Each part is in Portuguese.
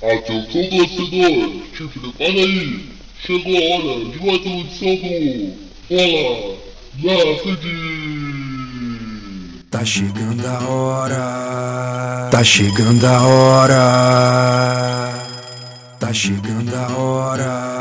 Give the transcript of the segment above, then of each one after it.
Atenção torcedor, te prepara aí, chegou a hora de mais uma edição do Bola na Rede. Tá chegando a hora, tá chegando a hora, tá chegando a hora.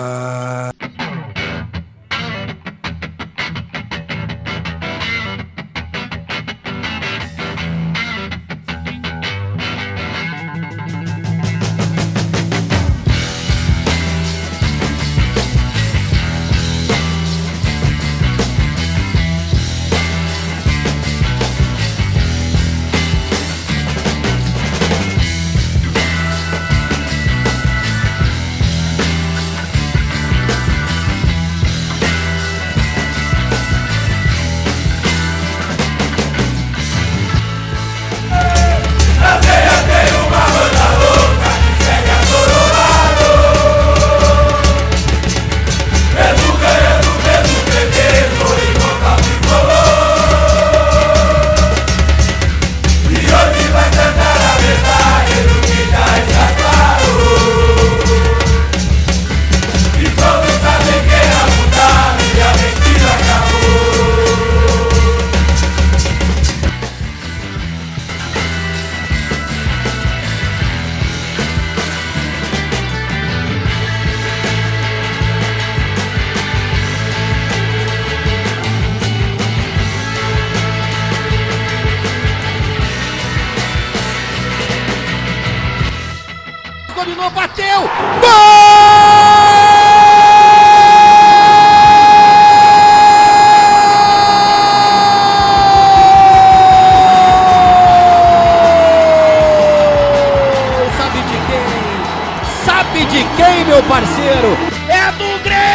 Dominou, bateu! Gol! Sabe de quem? Sabe de quem, meu parceiro? É do Grêmio!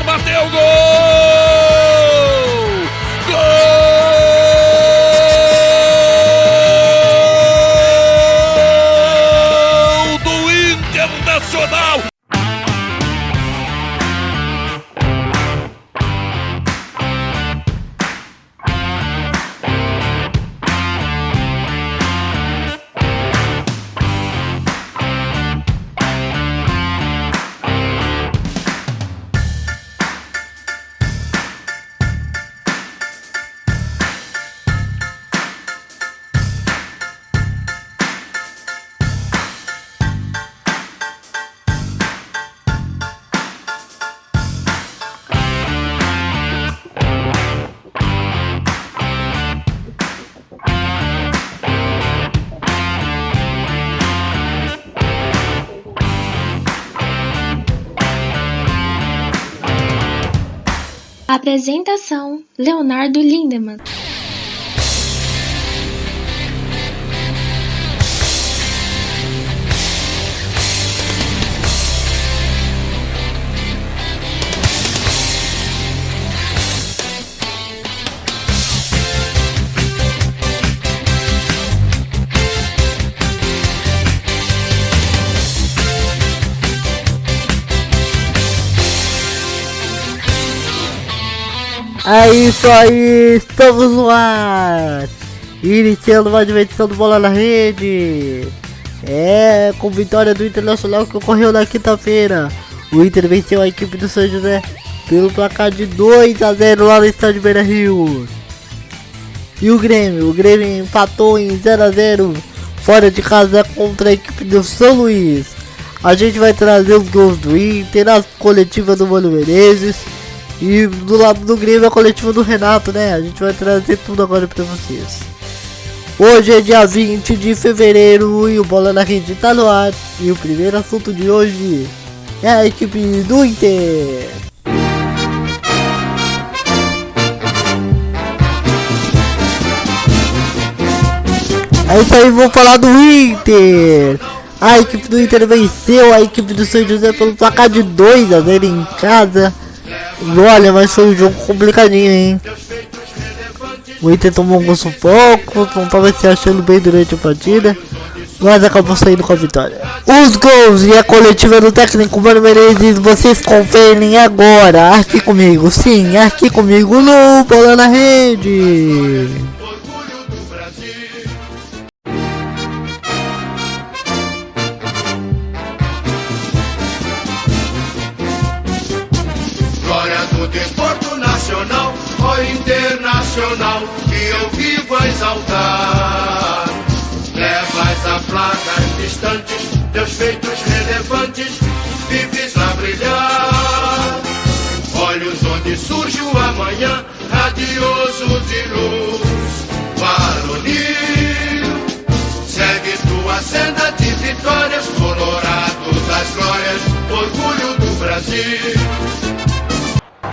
Bateu, gol! Gol do Internacional! Apresentação: Leonardo Lindemann. É isso aí, estamos no ar, iniciando mais uma edição do Bola na Rede. Com vitória do Internacional que ocorreu na quinta-feira. O Inter venceu a equipe do São José pelo placar de 2-0 lá no estádio Beira-Rio. E o Grêmio empatou em 0-0 fora de casa contra a equipe do São Luís. A gente vai trazer os gols do Inter, a coletiva do Mano Menezes. E do lado do Grêmio a coletiva do Renato, né? A gente vai trazer tudo agora pra vocês. Hoje é dia 20 de fevereiro e o Bola na Rede tá no ar. E o primeiro assunto de hoje é a equipe do Inter. É isso aí, vou falar do Inter. A equipe do Inter venceu a equipe do São José pelo placar de 2-0 em casa. E olha, mas foi um jogo complicadinho, hein? O Inter tomou um gol sufoco, não estava se achando bem durante a partida, mas acabou saindo com a vitória. Os gols e a coletiva do técnico Mano Menezes, vocês conferem agora, aqui comigo, sim, aqui comigo no Bola na Rede. Glória do desporto nacional, ó internacional, que eu vivo a exaltar. Levas a placas distantes, teus feitos relevantes, vives a brilhar. Olhos onde surge o amanhã, radioso de luz, varonil. Segue tua senda de vitórias, colorado das glórias, orgulho do Brasil.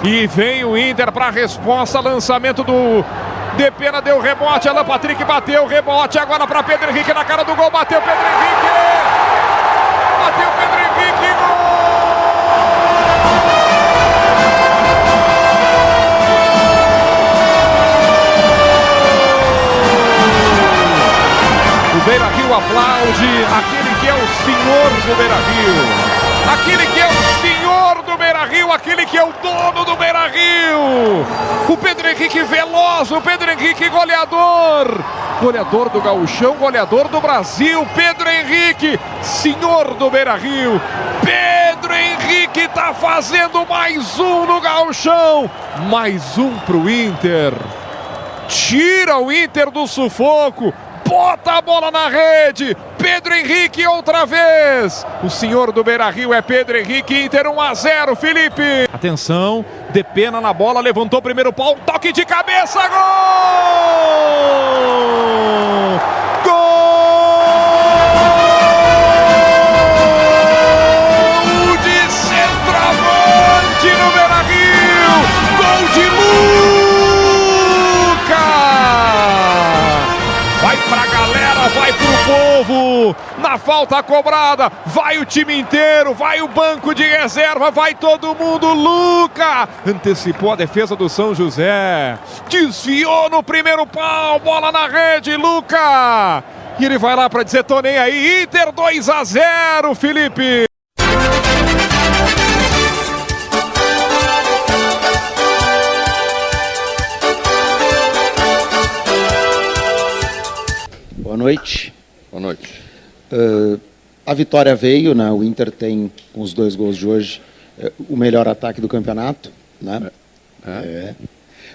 E vem o Inter para a resposta, lançamento do Depena, deu rebote, Alan Patrick bateu, rebote agora para Pedro Henrique na cara do gol, bateu Pedro Henrique! Bateu Pedro Henrique, gol! O Beira-Rio aplaude aquele que é o senhor do Beira-Rio, aquele que é o senhor do Beira-Rio, aquele que é o dono do Beira-Rio, o Pedro Henrique veloz, o Pedro Henrique goleador do Gauchão, goleador do Brasil, Pedro Henrique, senhor do Beira-Rio, Pedro Henrique tá fazendo mais um no Gauchão, mais um pro Inter, tira o Inter do sufoco, bota a bola na rede, Pedro Henrique outra vez. O senhor do Beira-Rio é Pedro Henrique, Inter 1-0, Felipe. Atenção, Depena na bola, levantou o primeiro pau, toque de cabeça, gol! Gol de centroavante no Beira-Rio, gol de Luca! Vai pra galera, vai pro povo, na falta cobrada, vai o time inteiro, vai o banco de reserva, vai todo mundo, Luca! Antecipou a defesa do São José, desviou no primeiro pau, bola na rede, Luca! E ele vai lá pra dizer, tô nem aí, Inter 2-0, Felipe! Boa noite. Boa noite. A vitória veio, né? O Inter tem, com os 2 gols de hoje, o melhor ataque do campeonato, né?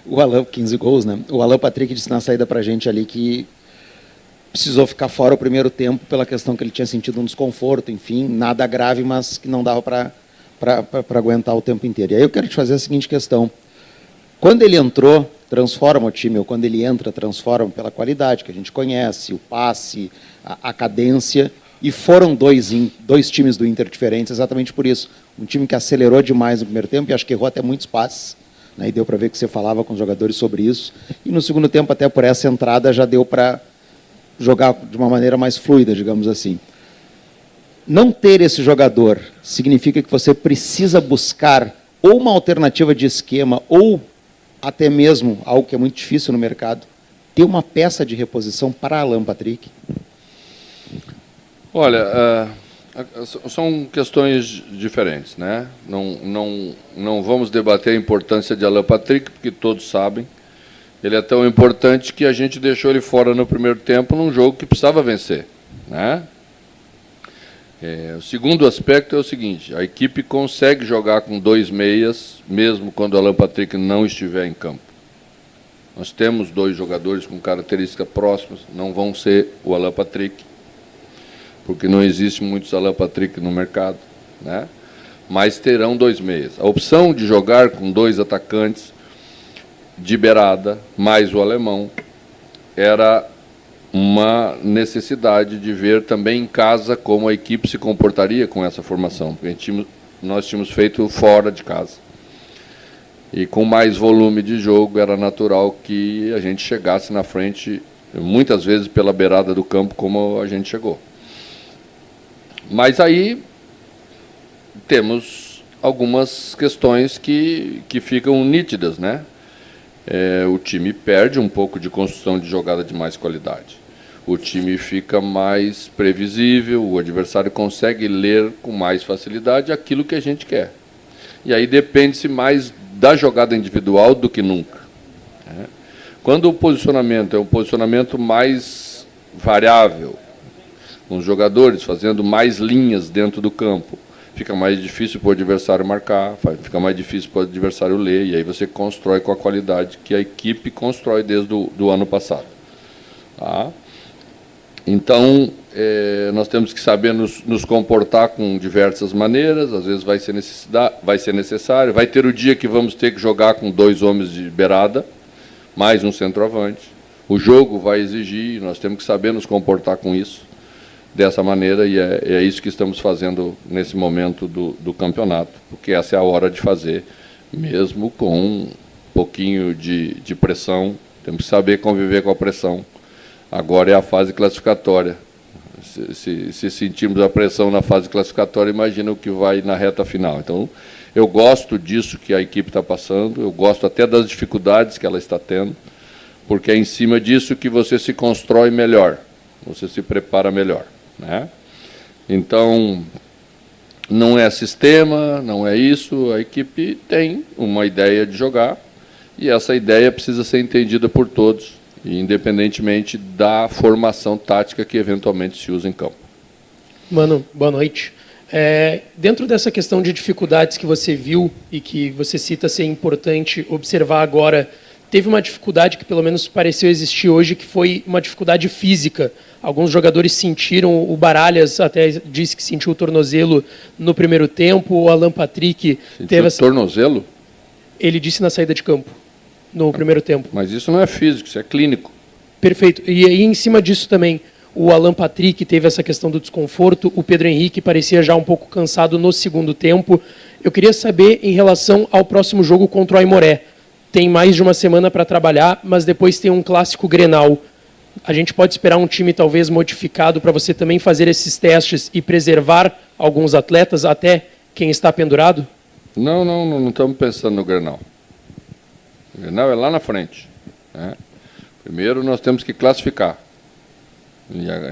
O Alan, 15 gols, né? O Alan Patrick disse na saída pra gente ali que precisou ficar fora o primeiro tempo pela questão que ele tinha sentido um desconforto, enfim, nada grave, mas que não dava para aguentar o tempo inteiro. E aí eu quero te fazer a seguinte questão. Quando ele entrou, transforma o time, ou quando ele entra, transforma pela qualidade que a gente conhece, o passe, a cadência, e foram dois times do Inter diferentes exatamente por isso. Um time que acelerou demais no primeiro tempo, e acho que errou até muitos passes, né, e deu para ver que você falava com os jogadores sobre isso, e no segundo tempo, até por essa entrada, já deu para jogar de uma maneira mais fluida, digamos assim. Não ter esse jogador significa que você precisa buscar ou uma alternativa de esquema, ou até mesmo, algo que é muito difícil no mercado, ter uma peça de reposição para Alan Patrick? Olha, são questões diferentes, né? Não vamos debater a importância de Alan Patrick, porque todos sabem. Ele é tão importante que a gente deixou ele fora no primeiro tempo num jogo que precisava vencer, né? O segundo aspecto é o seguinte, a equipe consegue jogar com 2 meias, mesmo quando o Alan Patrick não estiver em campo. Nós temos 2 jogadores com características próximas, não vão ser o Alan Patrick, porque não existe muitos Alan Patrick no mercado, né? Mas terão 2 meias. A opção de jogar com 2 atacantes de beirada, mais o alemão, era uma necessidade de ver também em casa como a equipe se comportaria com essa formação, porque nós tínhamos feito fora de casa. E com mais volume de jogo, era natural que a gente chegasse na frente muitas vezes pela beirada do campo, como a gente chegou. Mas aí temos algumas questões que ficam nítidas, né? O time perde um pouco de construção de jogada de mais qualidade. O time fica mais previsível, o adversário consegue ler com mais facilidade aquilo que a gente quer. E aí depende-se mais da jogada individual do que nunca. Quando o posicionamento é um posicionamento mais variável, com os jogadores fazendo mais linhas dentro do campo, fica mais difícil para o adversário marcar, fica mais difícil para o adversário ler, e aí você constrói com a qualidade que a equipe constrói desde o ano passado. Tá? Então, nós temos que saber nos comportar com diversas maneiras, às vezes vai ser necessário, vai ter o dia que vamos ter que jogar com 2 homens de beirada, mais um centroavante. O jogo vai exigir, nós temos que saber nos comportar com isso, dessa maneira, e é isso que estamos fazendo nesse momento do campeonato, porque essa é a hora de fazer, mesmo com um pouquinho de pressão, temos que saber conviver com a pressão. Agora é a fase classificatória. Se sentirmos a pressão na fase classificatória, imagina o que vai na reta final. Então, eu gosto disso que a equipe está passando, eu gosto até das dificuldades que ela está tendo, porque é em cima disso que você se constrói melhor, você se prepara melhor. Né? Então, não é sistema, não é isso, a equipe tem uma ideia de jogar, e essa ideia precisa ser entendida por todos, independentemente da formação tática que eventualmente se usa em campo. Mano, boa noite. Dentro dessa questão de dificuldades que você viu e que você cita ser importante observar agora, teve uma dificuldade que pelo menos pareceu existir hoje, que foi uma dificuldade física. Alguns jogadores sentiram, o Baralhas até disse que sentiu o tornozelo no primeiro tempo, o Alan Patrick teve... Tornozelo? Ele disse na saída de campo, no primeiro tempo. Mas isso não é físico, isso é clínico. Perfeito. E aí, em cima disso também, o Alan Patrick teve essa questão do desconforto, o Pedro Henrique parecia já um pouco cansado no segundo tempo. Eu queria saber em relação ao próximo jogo contra o Aimoré. Tem mais de uma semana para trabalhar, mas depois tem um clássico Grenal. A gente pode esperar um time talvez modificado para você também fazer esses testes e preservar alguns atletas, até quem está pendurado? Não estamos pensando no Grenal. O Grenal é lá na frente. Né? Primeiro nós temos que classificar.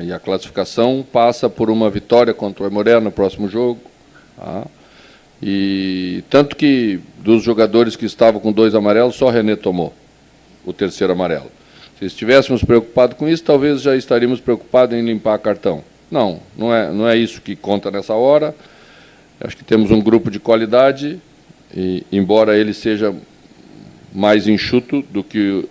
E a classificação passa por uma vitória contra o Aimoré no próximo jogo. Tá? E tanto que dos jogadores que estavam com 2 amarelos, só René tomou o terceiro amarelo. Se estivéssemos preocupados com isso, talvez já estaríamos preocupados em limpar cartão. Não é isso que conta nessa hora. Acho que temos um grupo de qualidade, e, embora ele seja mais enxuto do que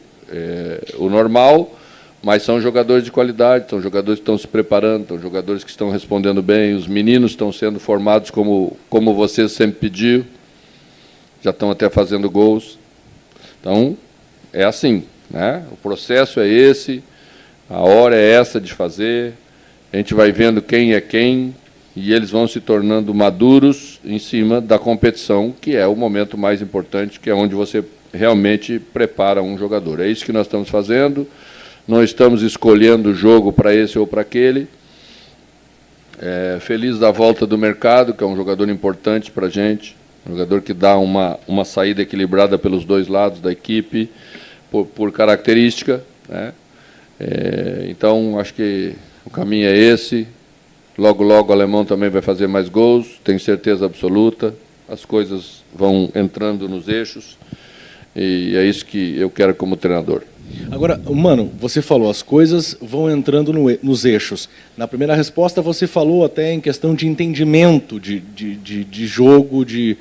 o normal, mas são jogadores de qualidade, são jogadores que estão se preparando, são jogadores que estão respondendo bem, os meninos estão sendo formados como você sempre pediu, já estão até fazendo gols. Então, é assim, né? O processo é esse, a hora é essa de fazer, a gente vai vendo quem é quem, e eles vão se tornando maduros em cima da competição, que é o momento mais importante, que é onde você realmente prepara um jogador. É isso que nós estamos fazendo, não estamos escolhendo o jogo para esse ou para aquele. Feliz da volta do Mercado, que é um jogador importante para a gente, um jogador que dá uma saída equilibrada pelos 2 lados da equipe, por característica. Né? Então, acho que o caminho é esse. Logo, logo o alemão também vai fazer mais gols, tenho certeza absoluta. As coisas vão entrando nos eixos, e é isso que eu quero como treinador. Agora, Mano, você falou, as coisas vão entrando nos eixos. Na primeira resposta você falou até em questão de entendimento de jogo, de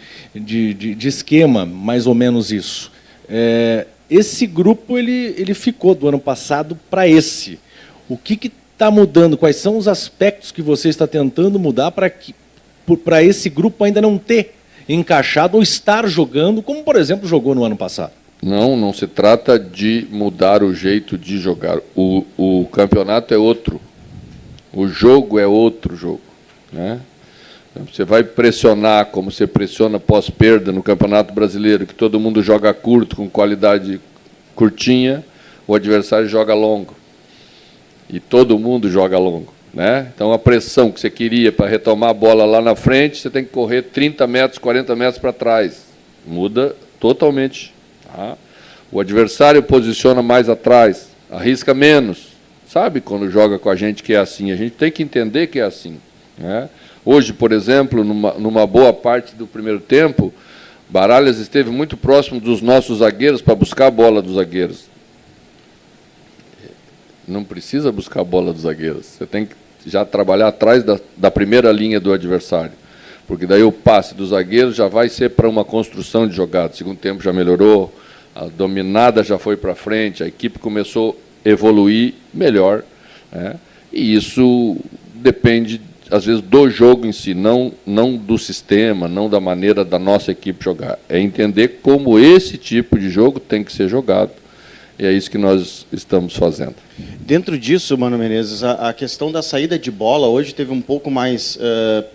esquema, mais ou menos isso. Esse grupo ele ficou do ano passado para esse. O que está mudando? Quais são os aspectos que você está tentando mudar para esse grupo ainda não ter encaixado ou estar jogando, como, por exemplo, jogou no ano passado? Não se trata de mudar o jeito de jogar. O campeonato é outro. O jogo é outro jogo. Né? Você vai pressionar como você pressiona pós-perda no Campeonato Brasileiro, que todo mundo joga curto, com qualidade curtinha, o adversário joga longo. e todo mundo joga longo, né? Então a pressão que você queria para retomar a bola lá na frente, você tem que correr 30 metros, 40 metros para trás. Muda totalmente. Tá? O adversário posiciona mais atrás, arrisca menos. Sabe quando joga com a gente que é assim? A gente tem que entender que é assim, né? Hoje, por exemplo, numa boa parte do primeiro tempo, Baralhas esteve muito próximo dos nossos zagueiros para buscar a bola dos zagueiros. Não precisa buscar a bola dos zagueiros. Você tem que já trabalhar atrás da primeira linha do adversário. Porque daí o passe dos zagueiros já vai ser para uma construção de jogada. O segundo tempo já melhorou, a dominada já foi para frente, a equipe começou a evoluir melhor, né? E isso depende, às vezes, do jogo em si, não do sistema, não da maneira da nossa equipe jogar. É entender como esse tipo de jogo tem que ser jogado. E é isso que nós estamos fazendo. Dentro disso, Mano Menezes, a questão da saída de bola hoje teve um pouco mais,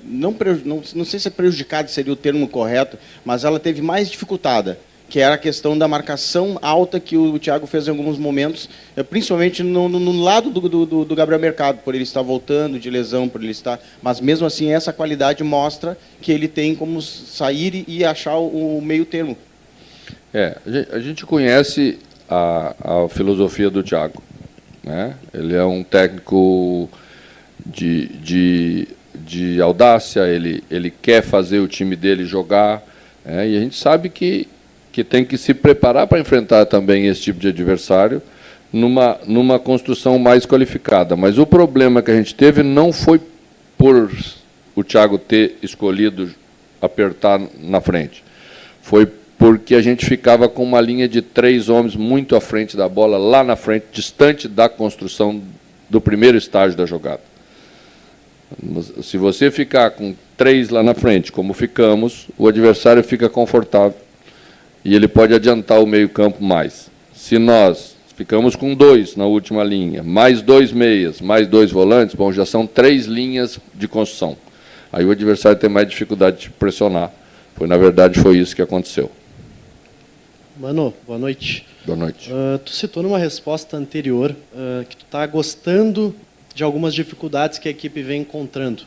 não sei se prejudicado seria o termo correto, mas ela teve mais dificultada, que era a questão da marcação alta que o Thiago fez em alguns momentos, principalmente no lado do Gabriel Mercado, por ele estar voltando de lesão, por ele estar... Mas, mesmo assim, essa qualidade mostra que ele tem como sair e achar o meio termo. A gente conhece a filosofia do Thiago, né? Ele é um técnico de audácia, ele quer fazer o time dele jogar, e a gente sabe que tem que se preparar para enfrentar também esse tipo de adversário numa construção mais qualificada. Mas o problema que a gente teve não foi por o Thiago ter escolhido apertar na frente. Foi porque a gente ficava com uma linha de 3 homens muito à frente da bola, lá na frente, distante da construção do primeiro estágio da jogada. Se você ficar com 3 lá na frente, como ficamos, o adversário fica confortável e ele pode adiantar o meio-campo mais. Se nós ficamos com 2 na última linha, mais 2 meias, mais 2 volantes, bom, já são 3 linhas de construção. Aí o adversário tem mais dificuldade de pressionar. Na verdade, foi isso que aconteceu. Mano, boa noite. Boa noite. Tu citou numa resposta anterior que tu está gostando de algumas dificuldades que a equipe vem encontrando.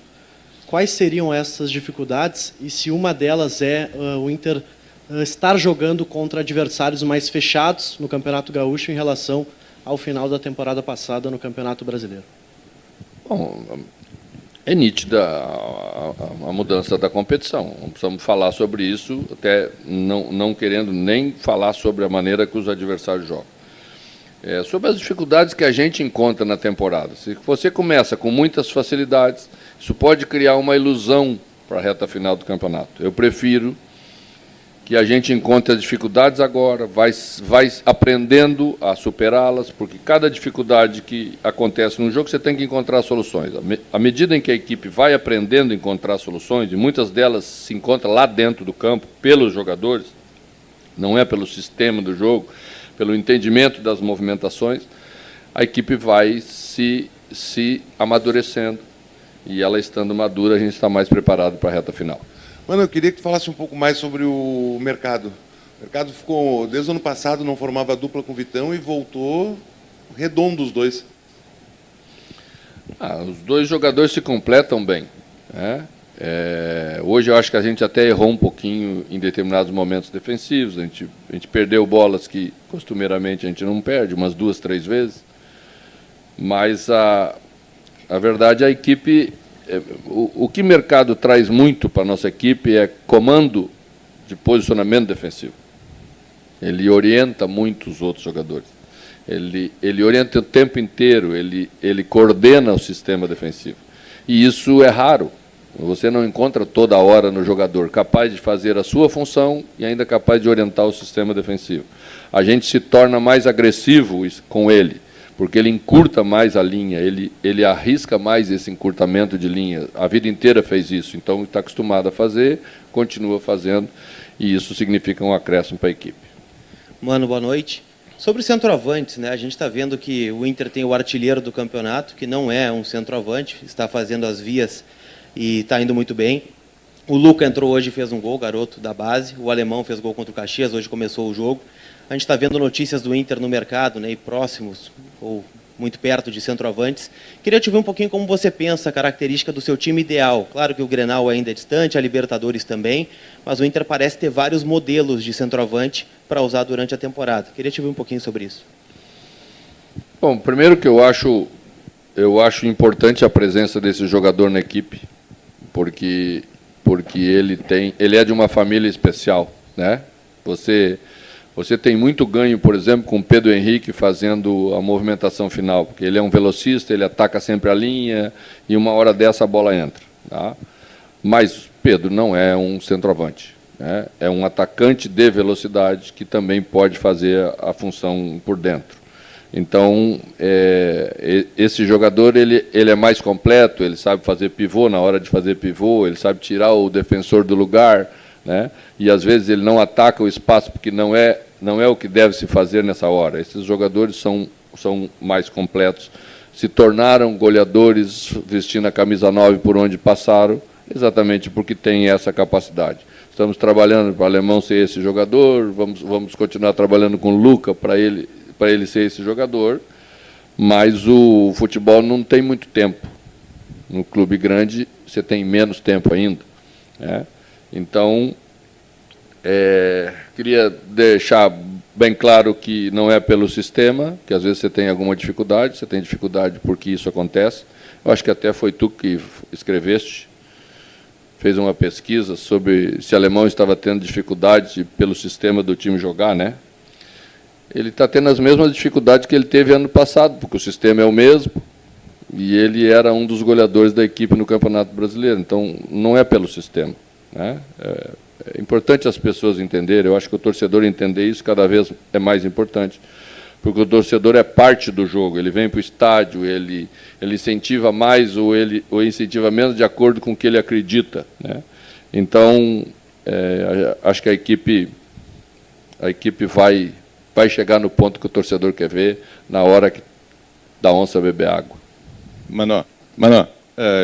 Quais seriam essas dificuldades e se uma delas é o Inter estar jogando contra adversários mais fechados no Campeonato Gaúcho em relação ao final da temporada passada no Campeonato Brasileiro? Bom, é nítida a mudança da competição. Não precisamos falar sobre isso, até não querendo nem falar sobre a maneira que os adversários jogam. Sobre as dificuldades que a gente encontra na temporada. Se você começa com muitas facilidades, isso pode criar uma ilusão para a reta final do campeonato. Eu prefiro que a gente encontre as dificuldades agora, vai aprendendo a superá-las, porque cada dificuldade que acontece no jogo, você tem que encontrar soluções. À medida em que a equipe vai aprendendo a encontrar soluções, e muitas delas se encontram lá dentro do campo, pelos jogadores, não é pelo sistema do jogo, pelo entendimento das movimentações, a equipe vai se amadurecendo, e ela estando madura, a gente está mais preparado para a reta final. Mano, eu queria que tu falasse um pouco mais sobre o Mercado. O Mercado ficou, desde o ano passado, não formava dupla com o Vitão e voltou redondo os dois. Os dois jogadores se completam bem, né? Hoje eu acho que a gente até errou um pouquinho em determinados momentos defensivos. A gente perdeu bolas que costumeiramente a gente não perde, umas 2, 3 vezes. Mas a verdade, a equipe... O que o Mercado traz muito para a nossa equipe é comando de posicionamento defensivo. Ele orienta muito os outros jogadores. Ele orienta o tempo inteiro, ele coordena o sistema defensivo. E isso é raro. Você não encontra toda hora no jogador capaz de fazer a sua função e ainda capaz de orientar o sistema defensivo. A gente se torna mais agressivo com ele, porque ele encurta mais a linha, ele arrisca mais esse encurtamento de linha. A vida inteira fez isso, então está acostumado a fazer, continua fazendo, e isso significa um acréscimo para a equipe. Mano, boa noite. Sobre centroavantes, né? A gente está vendo que o Inter tem o artilheiro do campeonato, que não é um centroavante, está fazendo as vias e está indo muito bem. O Luca entrou hoje e fez um gol, garoto da base. O alemão fez gol contra o Caxias, hoje começou o jogo. A gente está vendo notícias do Inter no mercado, né, e próximos, ou muito perto de centroavantes. Queria te ver um pouquinho como você pensa a característica do seu time ideal. Claro que o Grenal ainda é distante, a Libertadores também, mas o Inter parece ter vários modelos de centroavante para usar durante a temporada. Queria te ver um pouquinho sobre isso. Bom, primeiro que eu acho importante a presença desse jogador na equipe, porque ele é de uma família especial, né? Você tem muito ganho, por exemplo, com o Pedro Henrique fazendo a movimentação final, porque ele é um velocista, ele ataca sempre a linha e uma hora dessa a bola entra, tá? Mas Pedro não é um centroavante, né? É um atacante de velocidade que também pode fazer a função por dentro. Então, esse jogador ele é mais completo, ele sabe fazer pivô na hora de fazer pivô, ele sabe tirar o defensor do lugar, né? E às vezes ele não ataca o espaço porque não é o que deve se fazer nessa hora. Esses jogadores são mais completos, se tornaram goleadores vestindo a camisa 9 por onde passaram, exatamente porque têm essa capacidade. Estamos trabalhando para o Alemão ser esse jogador, vamos continuar trabalhando com o Luca para ele ser esse jogador, mas o futebol não tem muito tempo. No clube grande, você tem menos tempo ainda, né? Então, queria deixar bem claro que não é pelo sistema, que às vezes você tem alguma dificuldade, você tem dificuldade porque isso acontece. Eu acho que até foi tu que escreveste, fez uma pesquisa sobre se o Alemão estava tendo dificuldade pelo sistema do time jogar, né? Ele está tendo as mesmas dificuldades que ele teve ano passado, porque o sistema é o mesmo, e ele era um dos goleadores da equipe no Campeonato Brasileiro. Então, não é pelo sistema, né? É importante as pessoas entenderem, eu acho que o torcedor entender isso cada vez é mais importante, porque o torcedor é parte do jogo, ele vem para o estádio, ele incentiva mais ou incentiva menos de acordo com o que ele acredita, né? Então, acho que a equipe vai chegar no ponto que o torcedor quer ver, na hora da onça beber água. Mano,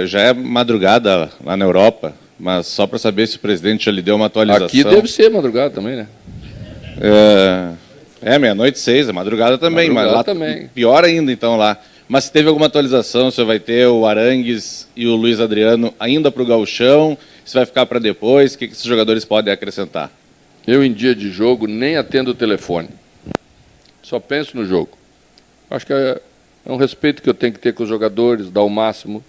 já é madrugada lá na Europa, mas só para saber se o presidente já lhe deu uma atualização. Aqui deve ser madrugada também, né? Meia-noite, 6, é madrugada também, madrugada mas lá também. Pior ainda então lá. Mas se teve alguma atualização, você vai ter o Arangues e o Luiz Adriano ainda para o gauchão, se vai ficar para depois, o que esses jogadores podem acrescentar? Eu, em dia de jogo, nem atendo o telefone. Só penso no jogo. Acho que é um respeito que eu tenho que ter com os jogadores, dar o máximo.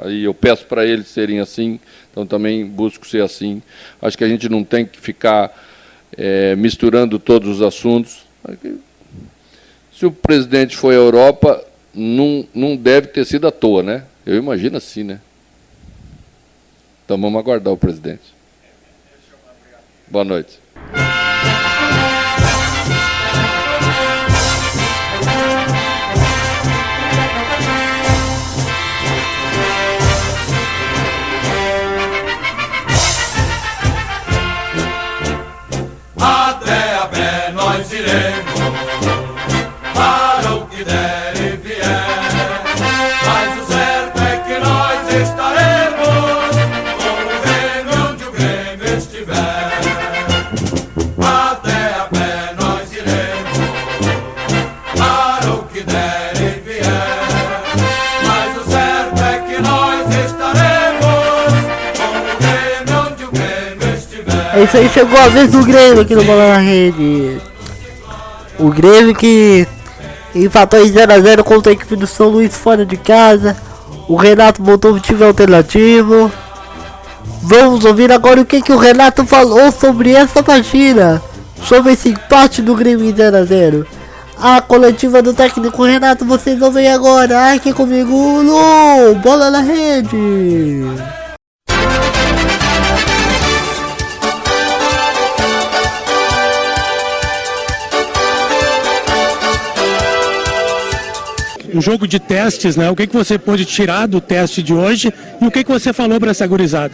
Aí eu peço para eles serem assim, então também busco ser assim. Acho que a gente não tem que ficar misturando todos os assuntos. Se o presidente foi à Europa, não deve ter sido à toa, né? Eu imagino assim, né? Então vamos aguardar o presidente. Boa noite. Até a pé nós iremos, para o que der e vier. Mas o certo é que nós estaremos com o Grêmio onde o Grêmio estiver. Até a pé nós iremos, para o que der e vier. Mas o certo é que nós estaremos com o Grêmio onde o Grêmio estiver. É isso aí, chegou a vez do Grêmio aqui no Bola na Rede. O Grêmio que empatou em 0x0 contra a equipe do São Luís fora de casa. O Renato montou um time alternativo. Vamos ouvir agora o que o Renato falou sobre essa partida, sobre esse empate do Grêmio em 0x0. A coletiva do técnico Renato, vocês ouvem agora aqui comigo no Bola na Rede. Um jogo de testes, né? O que você pôde tirar do teste de hoje e o que você falou para essa gurizada?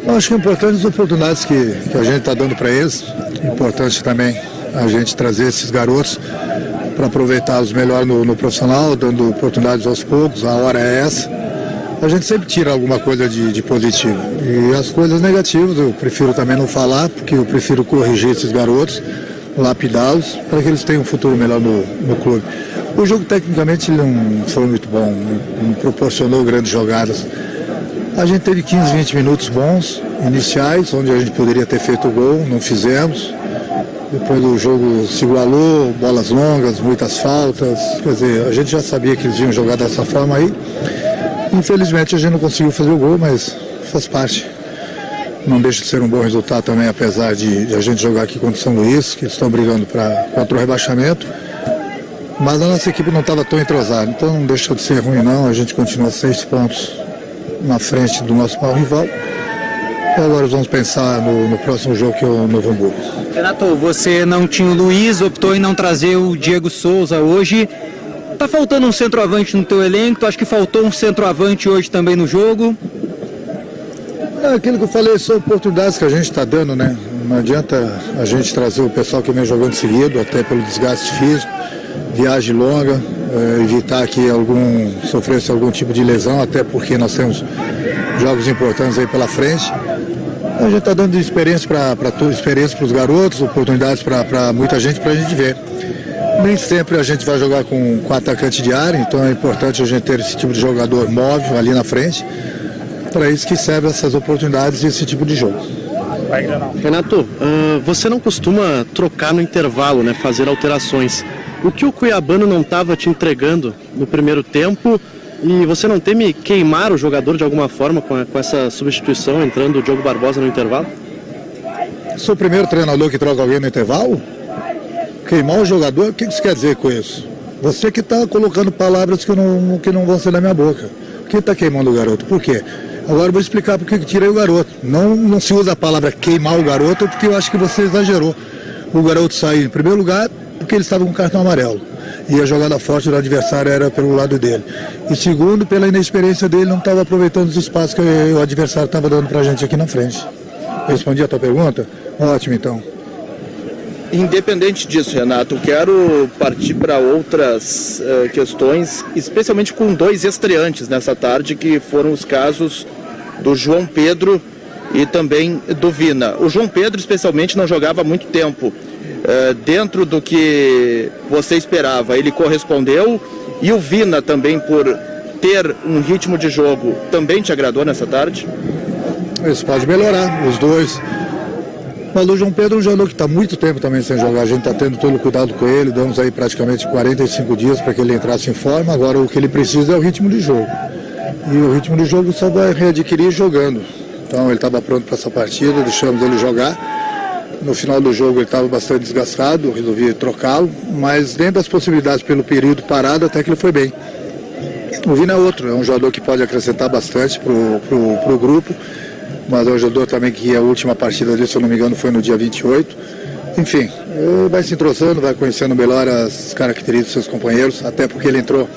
Eu acho que é importante as oportunidades que a gente está dando para eles. Importante também a gente trazer esses garotos para aproveitá-los melhor no profissional, dando oportunidades aos poucos, a hora é essa. A gente sempre tira alguma coisa de positivo. E as coisas negativas eu prefiro também não falar, porque eu prefiro corrigir esses garotos, lapidá-los, para que eles tenham um futuro melhor no clube. O jogo tecnicamente ele não foi muito bom, não proporcionou grandes jogadas. A gente teve 15, 20 minutos bons, iniciais, onde a gente poderia ter feito o gol, não fizemos. Depois do jogo se igualou, bolas longas, muitas faltas. Quer dizer, a gente já sabia que eles iam jogar dessa forma aí. Infelizmente a gente não conseguiu fazer o gol, mas faz parte. Não deixa de ser um bom resultado também, apesar de a gente jogar aqui contra o São Luís, que estão brigando contra o rebaixamento. Mas a nossa equipe não estava tão entrosada, então não deixa de ser ruim não. A gente continua 6 pontos na frente do nosso maior rival. E agora vamos pensar no próximo jogo, que é o Novo Hamburgo. Renato, você não tinha o Luiz, optou em não trazer o Diego Souza hoje. Tá faltando um centroavante no teu elenco, acho que faltou um centroavante hoje também no jogo. É aquilo que eu falei, são oportunidades que a gente está dando, né? Não adianta a gente trazer o pessoal que vem jogando seguido, até pelo desgaste físico, viagem longa, evitar que sofresse algum tipo de lesão, até porque nós temos jogos importantes aí pela frente. A gente está dando experiência para os garotos, oportunidades para muita gente, para a gente ver. Nem sempre a gente vai jogar com atacante de área, então é importante a gente ter esse tipo de jogador móvel ali na frente. Para isso que servem essas oportunidades e esse tipo de jogo. Renato, você não costuma trocar no intervalo, né, fazer alterações. O que o Cuiabano não estava te entregando no primeiro tempo, e você não teme queimar o jogador de alguma forma com essa substituição, entrando o Diogo Barbosa no intervalo? Sou o primeiro treinador que troca alguém no intervalo? Queimar o jogador? O que isso quer dizer com isso? Você que está colocando palavras que não vão ser na minha boca. Quem está queimando o garoto? Por quê? Agora eu vou explicar por que tirei o garoto. Não se usa a palavra queimar o garoto, porque eu acho que você exagerou. O garoto saiu em primeiro lugar porque ele estava com cartão amarelo. E a jogada forte do adversário era pelo lado dele. E segundo, pela inexperiência dele, não estava aproveitando os espaços que o adversário estava dando para a gente aqui na frente. Respondi a tua pergunta? Ótimo, então. Independente disso, Renato, quero partir para outras questões, especialmente com 2 estreantes nessa tarde, que foram os casos do João Pedro e também do Vina. O João Pedro, especialmente, não jogava há muito tempo. Dentro do que você esperava, ele correspondeu, e o Vina também, por ter um ritmo de jogo, também te agradou nessa tarde? Isso pode melhorar, os dois. Mas o João Pedro é um jogador que está muito tempo também sem jogar. A gente está tendo todo o cuidado com ele, damos aí praticamente 45 dias para que ele entrasse em forma. Agora o que ele precisa é o ritmo de jogo. E o ritmo de jogo só vai readquirir jogando. Então ele estava pronto para essa partida, deixamos ele jogar. No final do jogo ele estava bastante desgastado, resolvi trocá-lo, mas dentro das possibilidades pelo período parado até que ele foi bem. O Vina é outro, é um jogador que pode acrescentar bastante pro grupo. Mas é um jogador também que a última partida dele, se eu não me engano, foi no dia 28. Enfim, vai se entrosando, vai conhecendo melhor as características dos seus companheiros, até porque ele entrou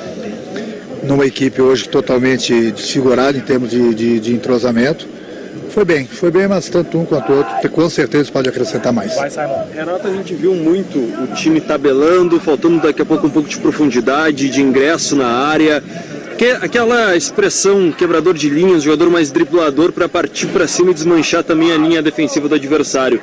numa equipe hoje totalmente desfigurada em termos de entrosamento. Foi bem, mas tanto um quanto o outro, com certeza pode acrescentar mais. Renato, a gente viu muito o time tabelando, faltando daqui a pouco um pouco de profundidade, de ingresso na área. Aquela expressão quebrador de linhas, jogador mais driblador para partir para cima e desmanchar também a linha defensiva do adversário.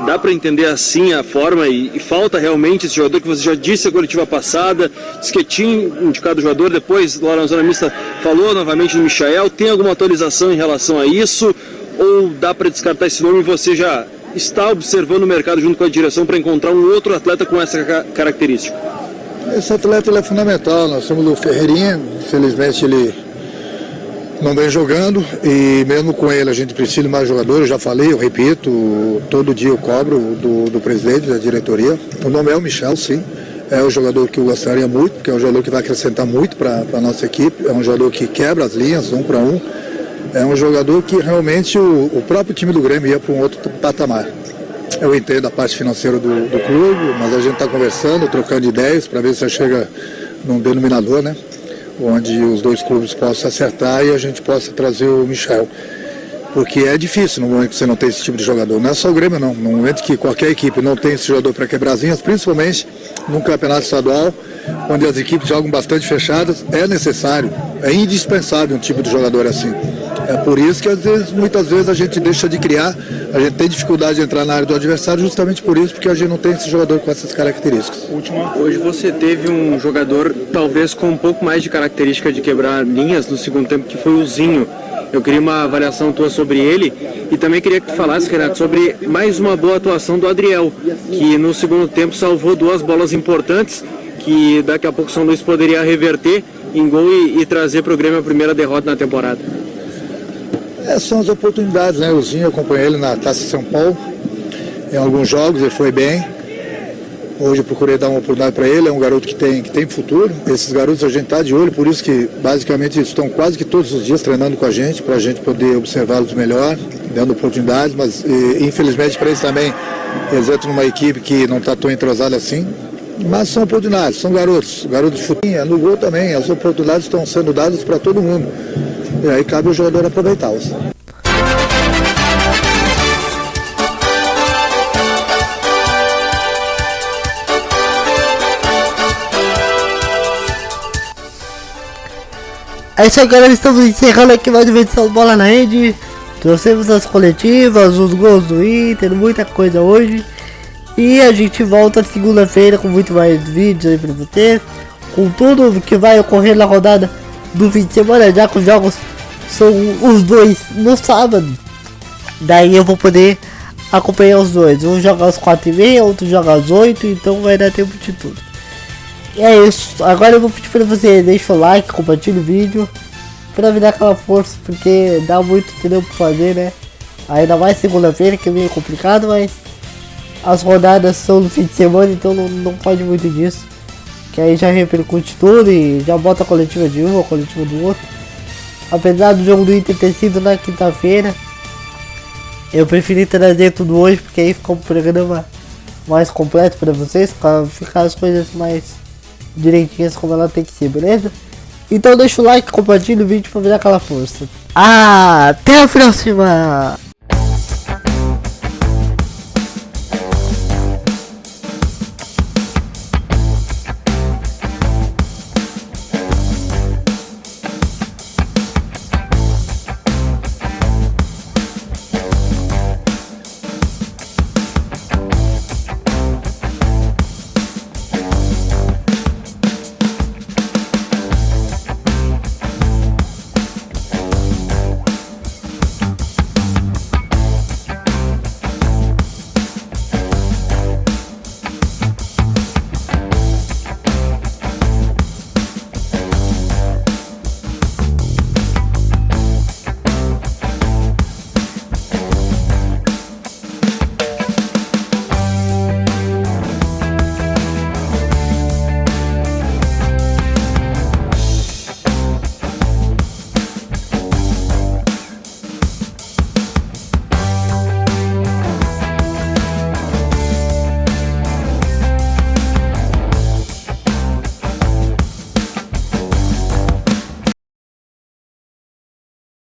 Dá para entender assim a forma e falta realmente esse jogador que você já disse a coletiva passada, disse que tinha indicado o jogador, depois lá na zona mista falou novamente do Michael. Tem alguma atualização em relação a isso ou dá para descartar esse nome e você já está observando o mercado junto com a direção para encontrar um outro atleta com essa característica? Esse atleta ele é fundamental, nós temos o Ferreirinha, infelizmente ele não vem jogando e mesmo com ele a gente precisa de mais jogadores, eu já falei, eu repito, todo dia eu cobro do presidente, da diretoria. O nome é o Michel, sim, é o jogador que eu gostaria muito, porque é um jogador que vai acrescentar muito para a nossa equipe, é um jogador que quebra as linhas 1 para 1, é um jogador que realmente o próprio time do Grêmio ia para um outro patamar. Eu entendo a parte financeira do clube, mas a gente está conversando, trocando ideias para ver se chega num denominador, né? Onde os dois clubes possam acertar e a gente possa trazer o Michel. Porque é difícil no momento que você não tem esse tipo de jogador. Não é só o Grêmio, não. No momento que qualquer equipe não tem esse jogador para quebrar as linhas, principalmente num campeonato estadual, onde as equipes jogam bastante fechadas, é necessário, é indispensável um tipo de jogador assim. É por isso que muitas vezes a gente deixa de criar, a gente tem dificuldade de entrar na área do adversário, justamente por isso, porque a gente não tem esse jogador com essas características. Hoje você teve um jogador talvez com um pouco mais de característica de quebrar linhas no segundo tempo, que foi o Zinho. Eu queria uma avaliação tua sobre ele e também queria que tu falasse, Renato, sobre mais uma boa atuação do Adriel, que no segundo tempo salvou 2 bolas importantes, que daqui a pouco o São Luís poderia reverter em gol e trazer para o Grêmio a primeira derrota na temporada. São as oportunidades, né? O Zinho, eu acompanhei ele na Taça São Paulo, em alguns jogos ele foi bem. Hoje eu procurei dar uma oportunidade para ele, é um garoto que tem futuro. Esses garotos a gente está de olho, por isso que basicamente estão quase que todos os dias treinando com a gente, para a gente poder observá-los melhor, dando oportunidades, mas infelizmente para eles também, eles entram numa equipe que não está tão entrosada assim. Mas são oportunidades, são garotos de futebol. No gol também, as oportunidades estão sendo dadas para todo mundo. E aí cabe o jogador aproveitá-las. É isso aí, galera, estamos encerrando aqui mais uma edição do Bola na Rede. Trouxemos as coletivas, os gols do Inter, muita coisa hoje. E a gente volta segunda-feira com muito mais vídeos aí pra vocês, com tudo que vai ocorrer na rodada do fim de semana, já que os jogos são os 2 no sábado. Daí eu vou poder acompanhar os dois. Um joga às 4h30, outro joga às 8, então vai dar tempo de tudo. E é isso, agora eu vou pedir pra você, deixa o like, compartilha o vídeo, pra me dar aquela força, porque dá muito tempo pra fazer, né? Ainda mais segunda-feira, que é meio complicado, mas as rodadas são no fim de semana, então não pode muito disso. Que aí já repercute tudo e já bota a coletiva de um, a coletiva do outro. Apesar do jogo do Inter ter sido na quinta-feira, eu preferi trazer tudo hoje, porque aí fica um programa mais completo pra vocês, pra ficar as coisas mais direitinhas como ela tem que ser, beleza? Então deixa o like, compartilha o vídeo pra me dar aquela força. Até a próxima!